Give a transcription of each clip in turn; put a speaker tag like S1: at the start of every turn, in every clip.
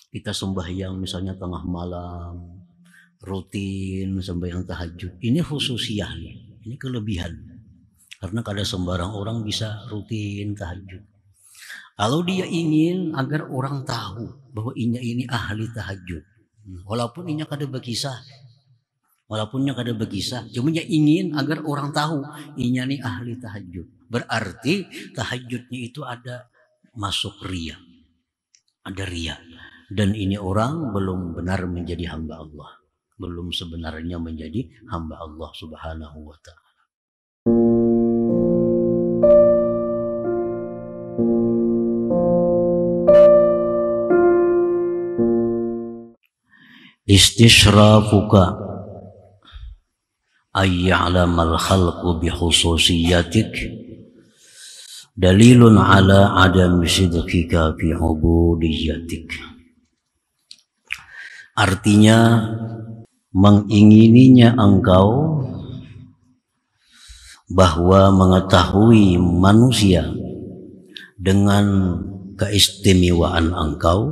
S1: Kita sembahyang misalnya tengah malam, rutin sembahyang tahajud. Ini khususiyah nih, ini kelebihan. Karena kada sembarang orang bisa rutin tahajud. Kalau dia ingin agar orang tahu bahwa ini ahli tahajud, walaupun inya kada berkisah, cuma dia ingin agar orang tahu inya nih ahli tahajud. Berarti tahajudnya itu ada masuk ria, ada ria. Dan ini orang belum benar menjadi hamba Allah, belum sebenarnya menjadi hamba Allah Subhanahu wa ta'ala. Istishrafuka ayya'lamal khalqu bihususiyatik dalilun ala adam sidqika fi ubudiyatik. Artinya, mengingininya engkau bahwa mengetahui manusia dengan keistimewaan engkau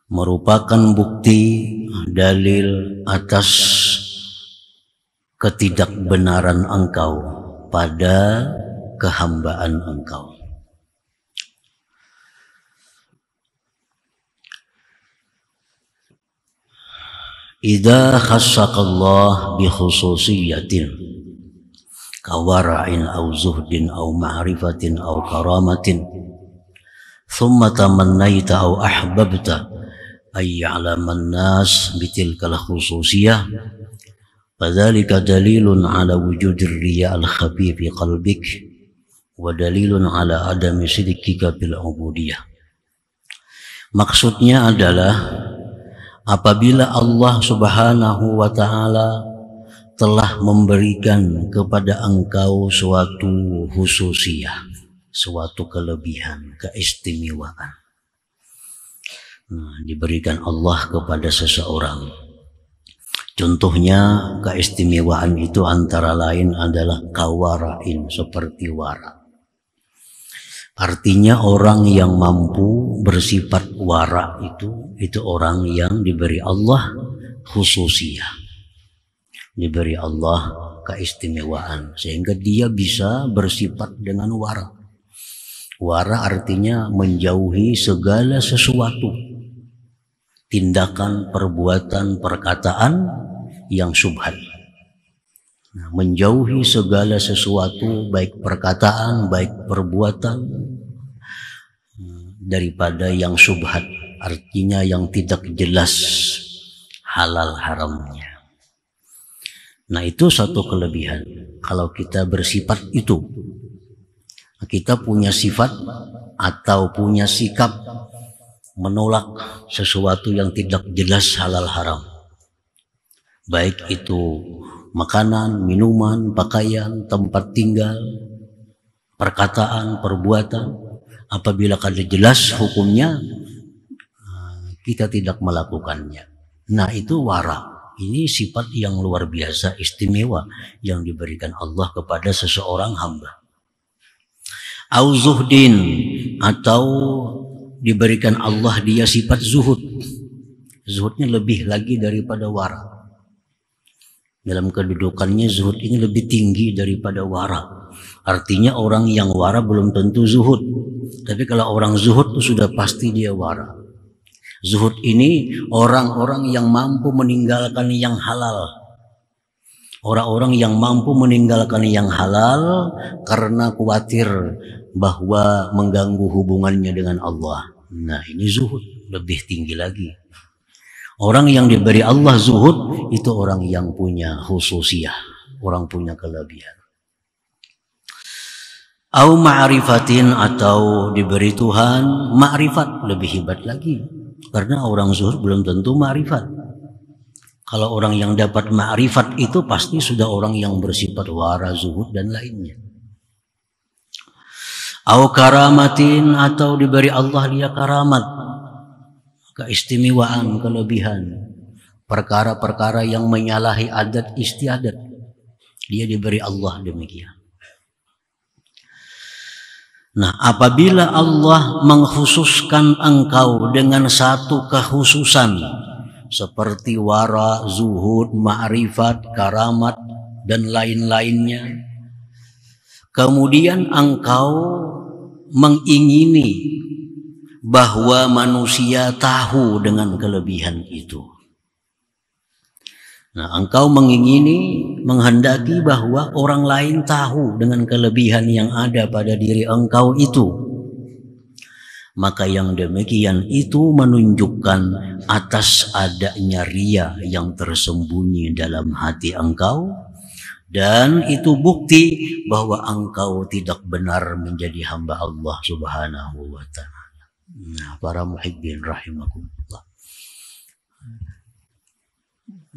S1: merupakan bukti dalil atas ketidakbenaran engkau pada kehambaan engkau. Idza khassaqallah bi khususiyatin kawara'in aw zuhdin aw ma'rifatin aw karamatin thumma tamannaita aw ahbabta ay ya'laman nas bitilkal khususiyah fadzalika dalilun ala wujudir riya al-khafi fi qalbik wa dalilun ala adami sidqika bil ubudiyah. Maksudnya adalah apabila Allah Subhanahu wa ta'ala telah memberikan kepada engkau suatu khususiyah, suatu kelebihan, keistimewaan. Diberikan Allah kepada seseorang. Contohnya keistimewaan itu antara lain adalah kawara'in, seperti wara. Artinya orang yang mampu bersifat wara itu orang yang diberi Allah khususiyah, diberi Allah keistimewaan sehingga dia bisa bersifat dengan wara. Wara artinya menjauhi segala sesuatu, tindakan, perbuatan, perkataan yang syubhat. Menjauhi segala sesuatu, baik perkataan, baik perbuatan, daripada yang syubhat, artinya yang tidak jelas halal haramnya. Nah, itu satu kelebihan. Kalau kita bersifat itu, kita punya sifat atau punya sikap menolak sesuatu yang tidak jelas halal haram, baik itu makanan, minuman, pakaian, tempat tinggal, perkataan, perbuatan. Apabila kada jelas hukumnya, kita tidak melakukannya. Nah, itu wara. Ini sifat yang luar biasa, istimewa yang diberikan Allah kepada seseorang hamba. Au zuhdin, atau diberikan Allah dia sifat zuhud. Zuhudnya lebih lagi daripada wara. Dalam kedudukannya zuhud ini lebih tinggi daripada wara. Artinya orang yang wara belum tentu zuhud. Tapi kalau orang zuhud itu sudah pasti dia wara. Zuhud ini orang-orang yang mampu meninggalkan yang halal. Orang-orang yang mampu meninggalkan yang halal karena khawatir bahwa mengganggu hubungannya dengan Allah. Nah, ini zuhud lebih tinggi lagi. Orang yang diberi Allah zuhud itu orang yang punya khususiyah, orang punya kelebihan. Au ma'rifatin, atau diberi Tuhan ma'rifat, lebih hebat lagi. Karena orang zuhud belum tentu ma'rifat. Kalau orang yang dapat ma'rifat itu pasti sudah orang yang bersifat wara, zuhud dan lainnya. Au karamatin, atau diberi Allah dia karamat, keistimewaan, kelebihan, perkara-perkara yang menyalahi adat istiadat, dia diberi Allah demikian. Nah, apabila Allah mengkhususkan engkau dengan satu kekhususan seperti wara, zuhud, ma'rifat, karamat, dan lain-lainnya, kemudian engkau mengingini bahwa manusia tahu dengan kelebihan itu. Nah, engkau menghendaki bahwa orang lain tahu dengan kelebihan yang ada pada diri engkau itu. Maka yang demikian itu menunjukkan atas adanya ria yang tersembunyi dalam hati engkau, dan itu bukti bahwa engkau tidak benar menjadi hamba Allah Subhanahu wa ta'ala. Nah, para muhibbin rahimakumullah.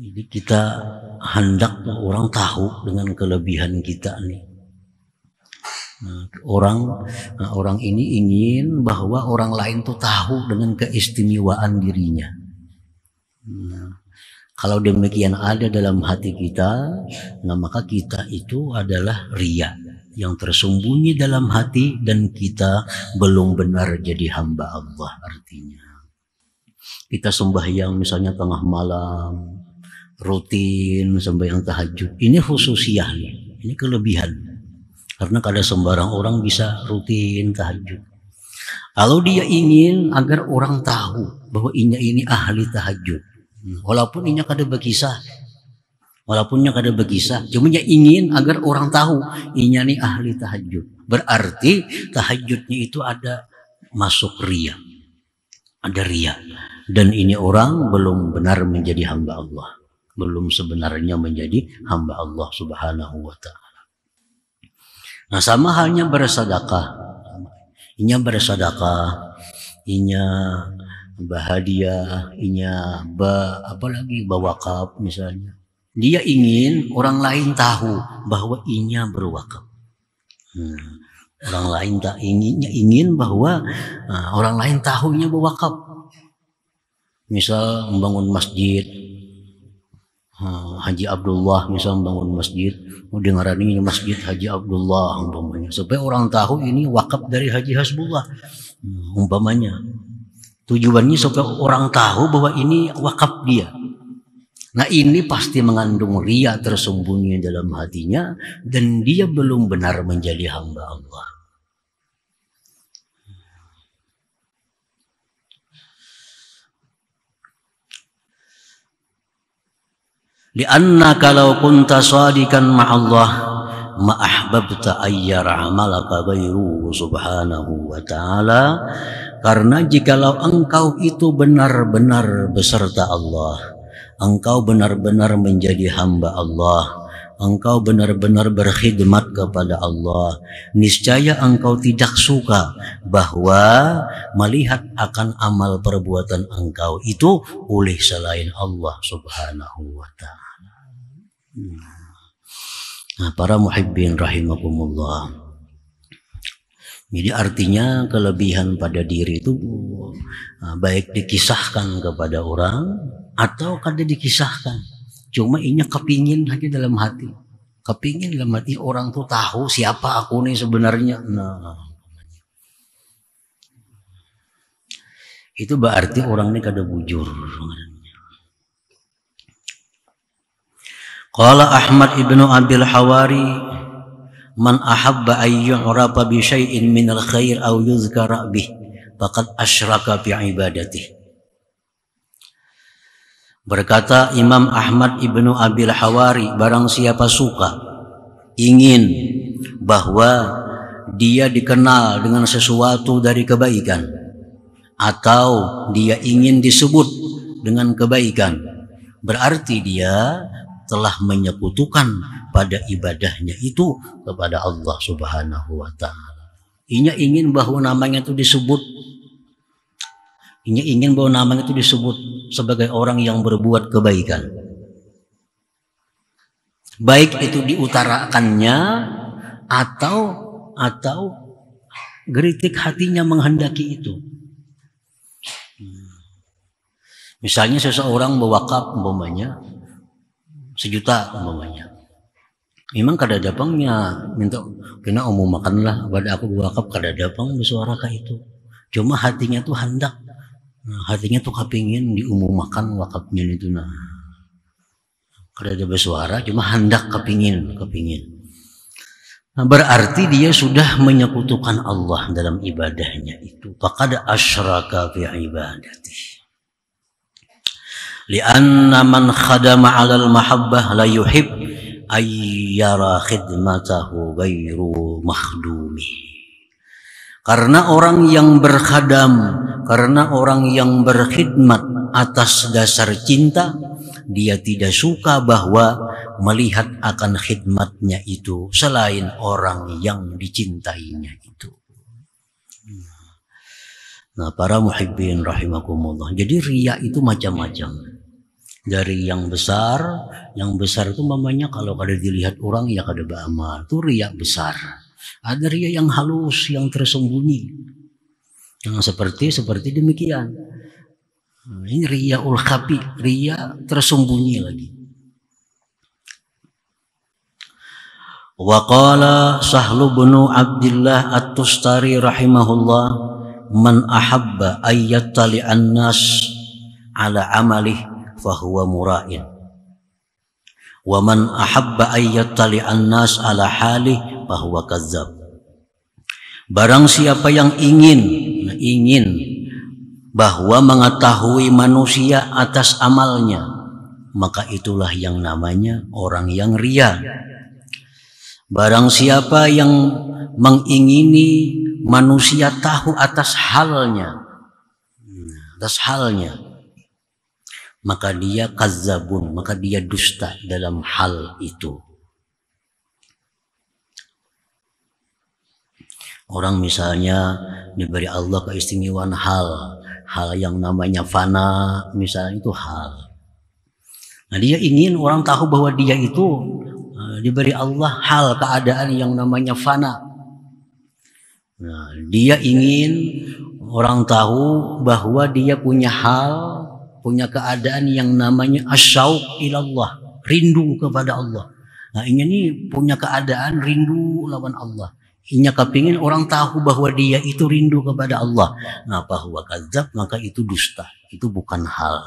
S1: Jadi kita hendak orang tahu dengan kelebihan kita nih. Orang ini ingin bahwa orang lain tuh tahu dengan keistimewaan dirinya. Nah, kalau demikian ada dalam hati kita, nah maka kita itu adalah riya yang tersembunyi dalam hati, dan kita belum benar jadi hamba Allah. Artinya kita sembahyang misalnya tengah malam, rutin sembahyang tahajud, ini khususiyah, ini kelebihan, karena kada sembarang orang bisa rutin tahajud. Kalau dia ingin agar orang tahu bahwa ini ahli tahajud, walaupun inya kada berkisah, cuma dia ingin agar orang tahu inya nih ahli tahajud, berarti tahajudnya itu ada masuk ria, ada ria, dan ini orang belum benar menjadi hamba Allah, belum sebenarnya menjadi hamba Allah Subhanahu wa ta'ala. Nah, sama halnya bersedekah. Inya bersedekah, inya berhadiah, inya berwakaf misalnya. Dia ingin orang lain tahu bahwa inya berwakaf. Orang lain tak ingin bahwa orang lain tahu inya berwakaf. Misal membangun masjid, Haji Abdullah misal membangun masjid, dengaran ini masjid Haji Abdullah umpamanya, supaya orang tahu ini wakaf dari Haji Hasbullah umpamanya. Tujuannya supaya orang tahu bahwa ini wakaf dia. Nah, ini pasti mengandung ria tersembunyi dalam hatinya, dan dia belum benar menjadi hamba Allah. Lianna kalau kunta sadikan ma'allah ma'ahbabta ayyara amalaka ghairuhu subhanahu wa ta'ala. Karena jikalau engkau itu benar-benar beserta Allah, engkau benar-benar menjadi hamba Allah, engkau benar-benar berkhidmat kepada Allah, niscaya engkau tidak suka bahwa melihat akan amal perbuatan engkau itu oleh selain Allah Subhanahu wa ta'ala. Nah, para muhibbin rahimakumullah. Jadi artinya kelebihan pada diri itu baik dikisahkan kepada orang atau kada dikisahkan. Cuma inya kepingin aja dalam hati. Kepingin dalam hati orang tuh tahu siapa aku nih sebenarnya. Nah, itu berarti orang ini kada bujur. Qala Ahmad ibnu Abil Hawari, man ahabba ay yu'rafa bi syai'in minal khair aw yuzkara bih faqad asyraka bi ibadatihi. Berkata Imam Ahmad ibnu Abil Hawari, barang siapa suka ingin bahwa dia dikenal dengan sesuatu dari kebaikan, atau dia ingin disebut dengan kebaikan, berarti dia telah menyekutukan pada ibadahnya itu kepada Allah Subhanahu wa ta'ala. Inya ingin bahwa namanya itu disebut, sebagai orang yang berbuat kebaikan, baik itu diutarakannya atau geritik hatinya menghendaki itu. Misalnya seseorang berwakaf umpamanya 1 juta umpamanya, Memang kada dapangnya minta kena umum makanlah pada aku wakaf kada dapang bersuara kayak itu. Cuma hatinya tuh hendak, hatinya tuh kepingin diumum makan wakafnya itu nah. Kada ada bersuara, cuma hendak kepingin. Nah, berarti dia sudah menyekutukan Allah dalam ibadahnya itu. Faqad asyraka fi ibadati. Lianna man khadama 'alal mahabbah la yuhib ayyara khidmatahu ghairu makhdumi. Karena orang yang berkhadam, karena orang yang berkhidmat atas dasar cinta, dia tidak suka bahwa melihat akan khidmatnya itu selain orang yang dicintainya itu. Nah, para muhibbin rahimakumullah. Jadi riya itu macam-macam. Dari yang besar itu mamanya kalau kada dilihat orang ya kada beramal, itu riya besar. Ada riya yang halus, yang tersembunyi, yang seperti demikian. Ini riya ul khafi, riya tersembunyi lagi. Wa qala Sahlu bin Abdullah At-Tustari rahimahullah, man ahabba ayyattali'an nas ala amalih fahuwa mura'in, wa man ahabba ayyattali'an nas ala halih fahuwa kazzab. Barang siapa yang ingin bahwa mengetahui manusia atas amalnya, maka itulah yang namanya orang yang riya. Barang siapa yang mengingini manusia tahu atas halnya, maka dia kazzabun, maka dia dusta dalam hal itu. Orang misalnya diberi Allah keistimewaan hal yang namanya fana, misalnya itu hal. Nah, dia ingin orang tahu bahwa dia itu diberi Allah hal keadaan yang namanya fana. Nah, dia ingin orang tahu bahwa dia punya hal, punya keadaan yang namanya asyauq ilallah, rindu kepada Allah. Nah, ini punya keadaan rindu lawan Allah. Inya kepingin orang tahu bahwa dia itu rindu kepada Allah. Nah, bahwa kadzab, maka itu dusta, itu bukan hal.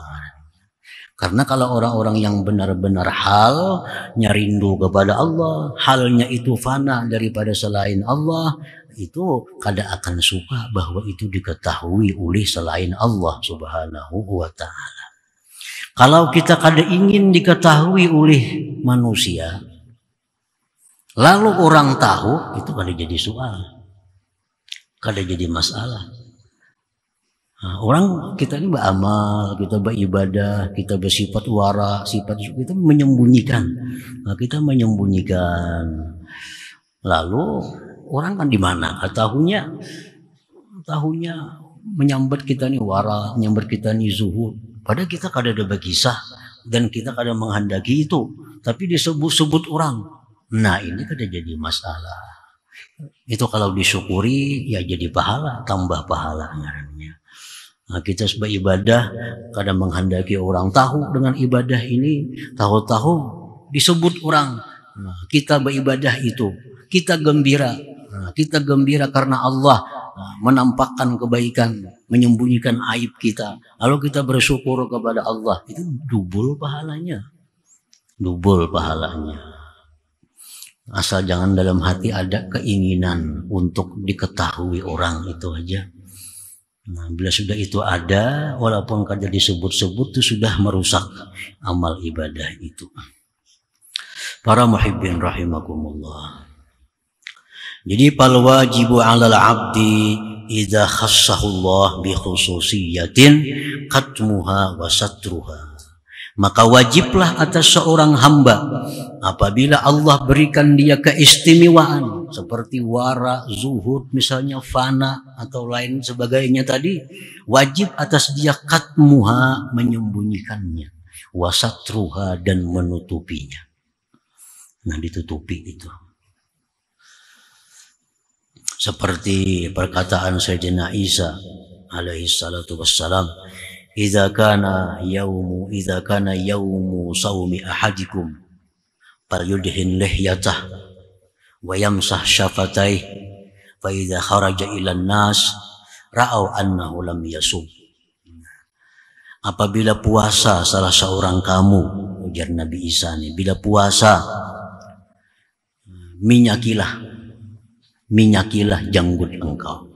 S1: Karena kalau orang-orang yang benar-benar halnya rindu kepada Allah, halnya itu fana daripada selain Allah, itu kada akan suka bahwa itu diketahui oleh selain Allah subhanahu wa ta'ala. Kalau kita kada ingin diketahui oleh manusia, lalu orang tahu, itu kada jadi soal, kada jadi masalah. Nah, orang kita ini beramal, kita beribadah, kita bersifat wara, sifat kita menyembunyikan. Nah, kita menyembunyikan. Lalu orang kan di mana? Tahunya menyambat kita nih wara, menyambat kita nih zuhud. Padahal kita kada ada berkisah dan kita kada menghendaki itu, tapi disebut-sebut orang. Nah, ini kada jadi masalah. Itu kalau disyukuri ya jadi pahala, tambah pahala ngarannya. Nah, kita sebagai ibadah kadang menghendaki orang tahu dengan ibadah ini, tahu-tahu disebut orang. Nah, kita beribadah itu, kita gembira. Nah, kita gembira karena Allah menampakkan kebaikan, menyembunyikan aib kita. Lalu kita bersyukur kepada Allah, itu double pahalanya. Asal jangan dalam hati ada keinginan untuk diketahui orang, itu aja. Nah, bila sudah itu ada, walaupun kada disebut-sebut, itu sudah merusak amal ibadah itu. Para muhibbin rahimakumullah. Jadi fal wajibu 'alal 'abdi idza khassahu Allah bi khususiyatin qatmuha wa satruha. Maka wajiblah atas seorang hamba apabila Allah berikan dia keistimewaan seperti wara, zuhud, misalnya fana atau lain sebagainya tadi, wajib atas dia katmuha, menyembunyikannya, wasatruha, dan menutupinya. Nah, ditutupi itu. Seperti perkataan Sayyidina Isa alaihi salatu wassalam, idza kana yaumu saumi ahadikum falyudhin lihyatah wa yamsah syafatai fa idza kharaja ilan nas ra'au annahu lam yasum. Apabila puasa salah seorang kamu, ujar Nabi Isa nih, bila puasa minyakilah janggut engkau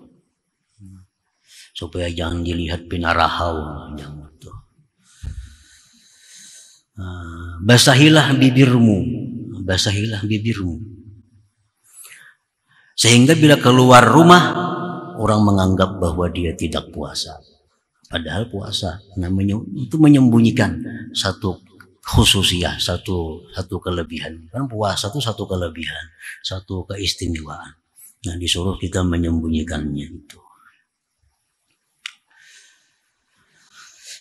S1: supaya jangan dilihat pinarahau janggut tuh. Basahilah bibirmu sehingga bila keluar rumah orang menganggap bahwa dia tidak puasa, padahal puasa namanya itu menyembunyikan satu khususiyah, satu kelebihan. Kan puasa itu satu kelebihan, satu keistimewaan. Nah, disuruh kita menyembunyikannya itu.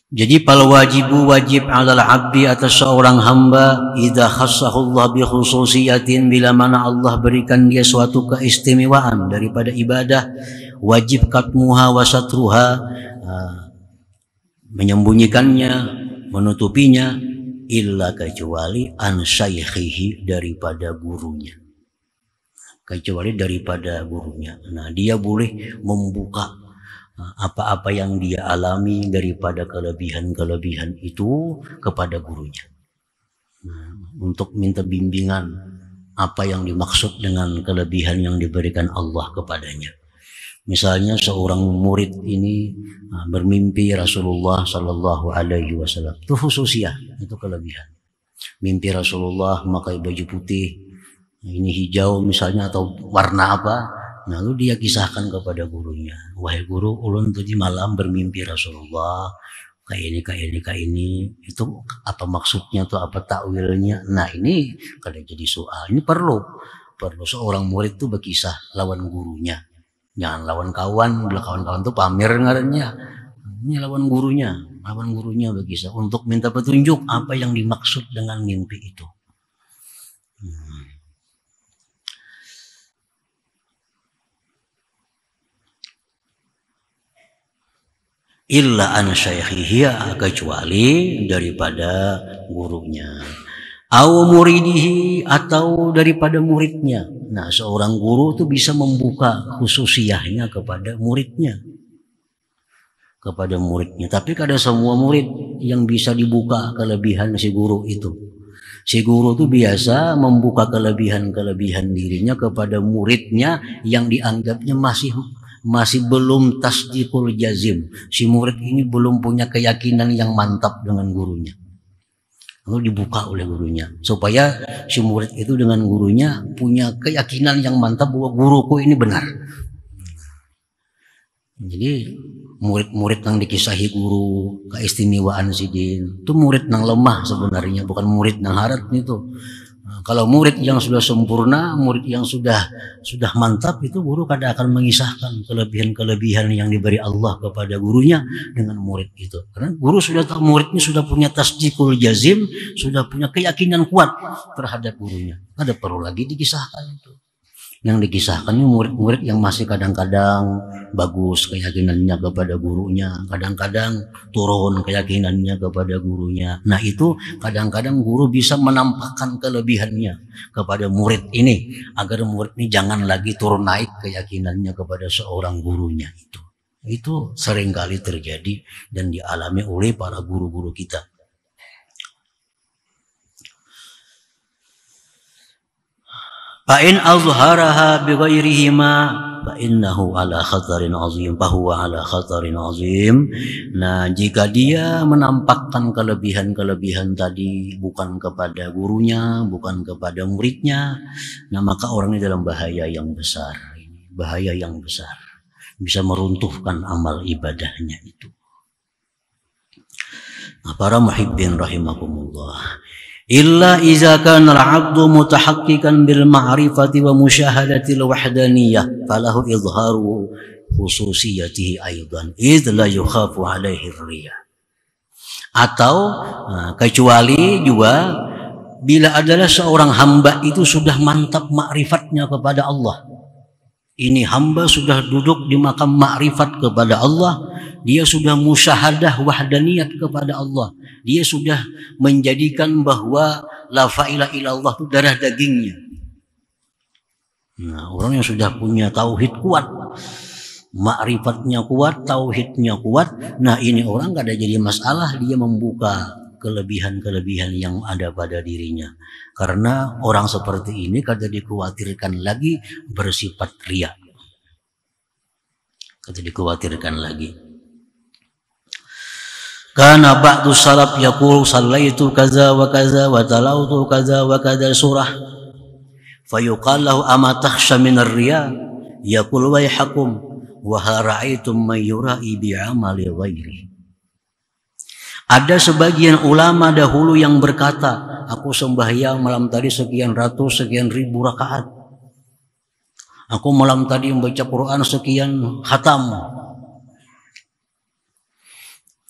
S1: Jadi wajib 'alal 'abdi atas seorang hamba idza khassahu Allah bi khususiyatin, bila mana Allah berikan dia suatu keistimewaan daripada ibadah, wajib katmuha wa satruha, menyembunyikannya, menutupinya, illa kecuali an syaikhihi, daripada gurunya. Nah, dia boleh membuka apa-apa yang dia alami daripada kelebihan-kelebihan itu kepada gurunya. Untuk minta bimbingan apa yang dimaksud dengan kelebihan yang diberikan Allah kepadanya. Misalnya seorang murid ini bermimpi Rasulullah Sallallahu Alaihi Wasallam, itu khususnya, itu kelebihan. Mimpi Rasulullah memakai baju putih, ini hijau misalnya atau warna apa. Lalu dia kisahkan kepada gurunya, wahai guru, ulun tadi malam bermimpi Rasulullah kayak ini, itu apa maksudnya tuh, apa takwilnya. Nah, ini kalau jadi soal, ini perlu seorang murid tuh berkisah lawan gurunya. Jangan lawan kawan, bila kawan-kawan tuh pamer ngarannya. Ini lawan gurunya berkisah untuk minta petunjuk apa yang dimaksud dengan mimpi itu. Illa an syaikhihi, kecuali daripada gurunya, au muridihi, atau daripada muridnya. Nah, seorang guru itu bisa membuka khususiyahnya kepada muridnya. Tapi kada semua murid yang bisa dibuka kelebihan si guru itu. Si guru itu biasa membuka kelebihan dirinya kepada muridnya yang dianggapnya masih belum tasdiqul jazim. Si murid ini belum punya keyakinan yang mantap dengan gurunya. Lalu dibuka oleh gurunya supaya si murid itu dengan gurunya punya keyakinan yang mantap bahwa guruku ini benar. Jadi murid-murid yang dikisahi guru keistimewaan sidin itu murid yang lemah sebenarnya, bukan murid yang harat itu. Kalau murid yang sudah sempurna, murid yang sudah mantap, itu guru kada akan mengisahkan kelebihan-kelebihan yang diberi Allah kepada gurunya dengan murid itu. Karena guru sudah tahu muridnya sudah punya tasdiqul jazim, sudah punya keyakinan kuat terhadap gurunya. Ada perlu lagi dikisahkan itu. Yang dikisahkannya murid-murid yang masih kadang-kadang bagus keyakinannya kepada gurunya, kadang-kadang turun keyakinannya kepada gurunya. Nah, itu kadang-kadang guru bisa menampakkan kelebihannya kepada murid ini agar murid ini jangan lagi turun naik keyakinannya kepada seorang gurunya itu. Itu seringkali terjadi dan dialami oleh para guru-guru kita. Fa'in azharaha bighairihima fa'innahu ala khatarin azim, fahuwa ala khatarin azim. Nah, jika dia menampakkan kelebihan-kelebihan tadi bukan kepada gurunya, bukan kepada muridnya, nah maka orang ini dalam bahaya yang besar. Bisa meruntuhkan amal ibadahnya itu. Nah, para muhibbin rahimakumullah, illa iza kana al-'abdu mutahaqqiqan bil ma'rifati wa musyahadati al-wahdaniyah falahu izharu khususiyatihi aidan idh la yukhafu alaihi riya. Atau kecuali juga bila adalah seorang hamba itu sudah mantap ma'rifatnya kepada Allah. Ini hamba sudah duduk di makam ma'rifat kepada Allah, dia sudah musyahadah wahdaniyat kepada Allah. Dia sudah menjadikan bahwa la fa'ila ilallah itu darah dagingnya. Nah, orang yang sudah punya tauhid kuat, ma'rifatnya kuat, tauhidnya kuat, nah ini orang gak ada jadi masalah dia membuka kelebihan-kelebihan yang ada pada dirinya. Karena orang seperti ini kada dikhawatirkan lagi bersifat riya. Kada dikhawatirkan lagi. Kana ba'du salaf yaqul sallaitu kaza wa kaza wa talautu kaza wa kaza surah. Fayuqal lahu ama takhsha min ar-riya? Yaqul wayhakum wa hal ra'aitum man yura'i bi'amali ghairi. Ada sebagian ulama dahulu yang berkata, aku sembahyang malam tadi sekian ratus, sekian ribu rakaat. Aku malam tadi membaca Quran sekian khatam.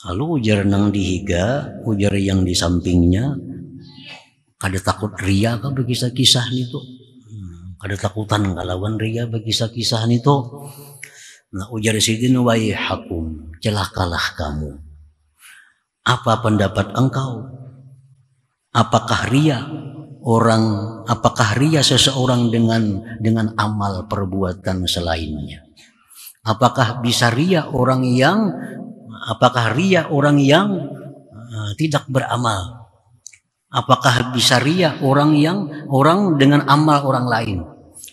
S1: Lalu ujar nang dihiga, ujar yang di sampingnya, kada takut ria ka berkisah-kisah nito. Kada takutan kalawan ria berkisah-kisah nito. Nah ujar sidin wayhakum, celakalah kamu. Apa pendapat engkau? Apakah ria seseorang dengan amal perbuatan selainnya? Apakah bisa ria orang yang tidak beramal? Apakah bisa ria orang dengan amal orang lain?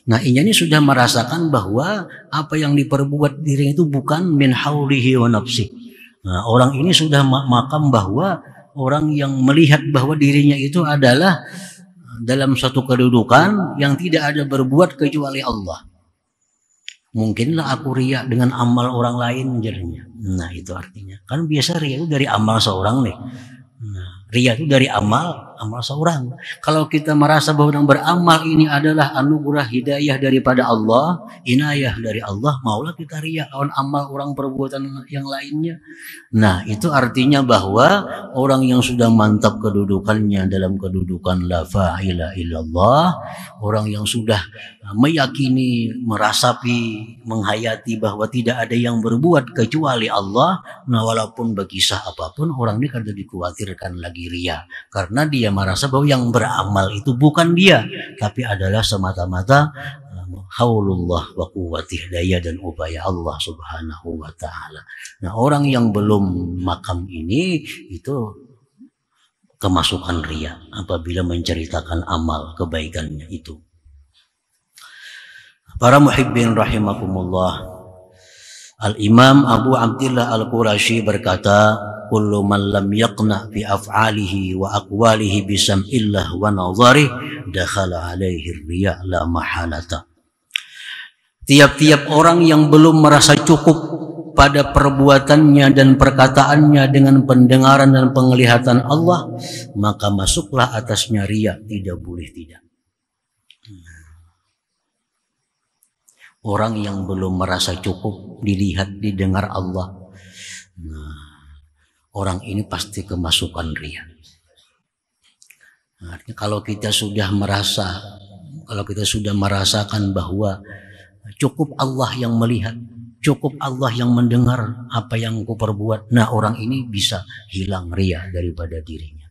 S1: Nah, ini sudah merasakan bahwa apa yang diperbuat dirinya itu bukan min haulihi wa nafsi. Nah, orang ini sudah makam bahwa orang yang melihat bahwa dirinya itu adalah dalam suatu kedudukan yang tidak ada berbuat kecuali Allah. Mungkinlah aku riya dengan amal orang lain jadinya. Nah, itu artinya. Kan biasa riya itu dari amal seorang nih. Nah, riya itu dari amal seorang. Kalau kita merasa bahwa yang beramal ini adalah anugerah hidayah daripada Allah, inayah dari Allah, maulah kita riya on amal orang perbuatan yang lainnya. Nah, itu artinya bahwa orang yang sudah mantap kedudukannya dalam kedudukan la fa'ila illallah, orang yang sudah meyakini, merasapi, menghayati bahwa tidak ada yang berbuat kecuali Allah, nah walaupun berkisah apapun, orang ini kada dikhawatirkan lagi riya. Karena dia merasa bahwa yang beramal itu bukan dia, tapi adalah semata-mata haulullah wa quwwatih, daya dan upaya Allah subhanahu wa ta'ala. Nah, orang yang belum makam ini itu kemasukan riya apabila menceritakan amal kebaikannya itu. Para muhibbin rahimakumullah, Al-Imam Abu Abdillah Al-Qurashi berkata, kullu man lam yaqna fi af'alihi wa aqwalihi bisam'illah wa nazarih dakhala alaihi riya la mahalata. Tiap-tiap orang yang belum merasa cukup pada perbuatannya dan perkataannya dengan pendengaran dan penglihatan Allah, maka masuklah atasnya riya, tidak boleh tidak. Orang yang belum merasa cukup dilihat, didengar Allah, nah, orang ini pasti kemasukan riya. Nah, kalau kita sudah merasakan bahwa cukup Allah yang melihat, cukup Allah yang mendengar apa yang ku perbuat, nah orang ini bisa hilang riya daripada dirinya.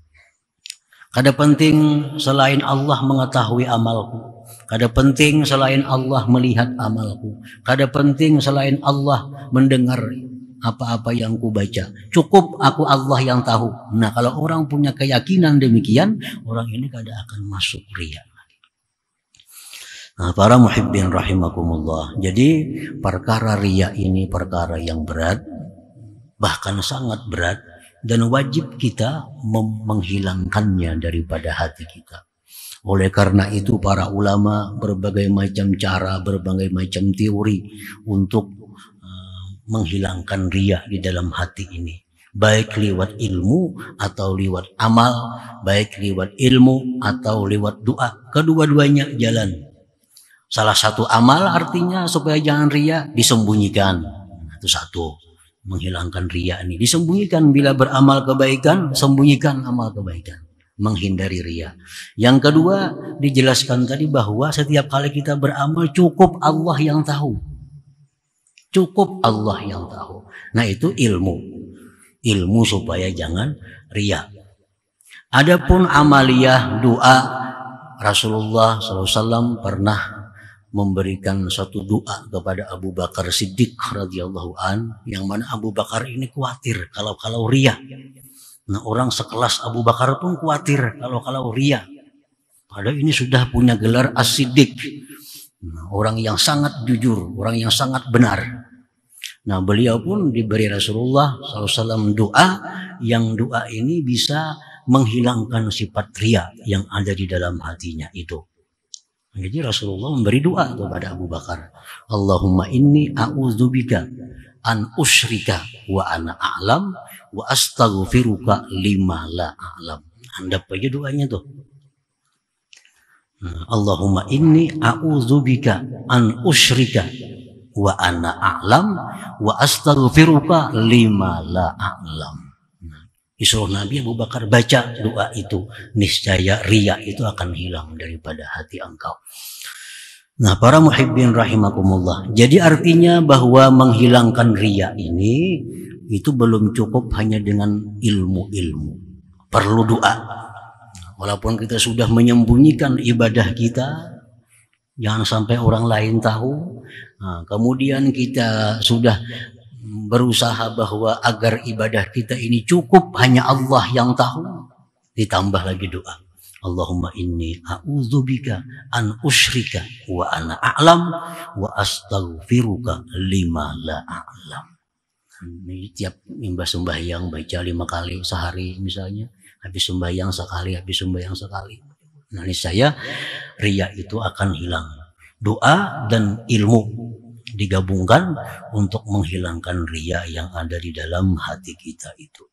S1: Kada penting selain Allah mengetahui amalku, kada penting selain Allah melihat amalku, kada penting selain Allah mendengar apa-apa yang ku baca. Cukup aku Allah yang tahu. Nah, kalau orang punya keyakinan demikian, orang ini kada akan masuk riya. Nah, para muhibbin rahimakumullah. Jadi perkara riya ini perkara yang berat, bahkan sangat berat, dan wajib kita menghilangkannya daripada hati kita. Oleh karena itu para ulama berbagai macam cara, berbagai macam teori untuk menghilangkan riya di dalam hati ini, baik lewat ilmu atau lewat amal, baik lewat ilmu atau lewat doa, kedua-duanya jalan. Salah satu amal artinya supaya jangan riya, disembunyikan. Itu satu, menghilangkan riya ini, disembunyikan. Bila beramal kebaikan, sembunyikan amal kebaikan, menghindari riya. Yang kedua, dijelaskan tadi bahwa setiap kali kita beramal cukup Allah yang tahu. Cukup Allah yang tahu. Nah, itu ilmu supaya jangan riya. Adapun amaliyah doa, Rasulullah SAW pernah memberikan satu doa kepada Abu Bakar Siddiq radhiyallahu an, yang mana Abu Bakar ini khawatir kalau riya. Nah, orang sekelas Abu Bakar pun khawatir kalau riya. Padahal ini sudah punya gelar As-Siddiq. Nah, orang yang sangat jujur, orang yang sangat benar. Nah, beliau pun diberi Rasulullah SAW doa, yang doa ini bisa menghilangkan sifat riya yang ada di dalam hatinya itu. Jadi Rasulullah memberi doa kepada Abu Bakar, Allahumma inni a'udzubika an usyrika wa ana a'lam wa astaghfiruka lima la a'lam. Andap aja doanya tuh. Allahumma inni a'udzubika an usyrika wa ana a'lam wa astaghfiruka lima la a'lam. Disuruh Nabi Abu Bakar baca doa itu, niscaya riya itu akan hilang daripada hati engkau. Nah, para muhibbin rahimakumullah. Jadi artinya bahwa menghilangkan riya ini itu belum cukup hanya dengan ilmu-ilmu. Perlu doa. Walaupun kita sudah menyembunyikan ibadah kita, jangan sampai orang lain tahu. Nah, kemudian kita sudah berusaha bahwa agar ibadah kita ini cukup hanya Allah yang tahu, ditambah lagi doa, Allahumma inni a'udzubika an usyrika wa ana a'lam wa astaghfiruka lima la a'lam. Ini tiap sembahyang baca 5 kali sehari misalnya, habis sembahyang sekali, habis sembahyang sekali. Nah, ini saya riya itu akan hilang. Doa dan ilmu digabungkan untuk menghilangkan riya yang ada di dalam hati kita itu.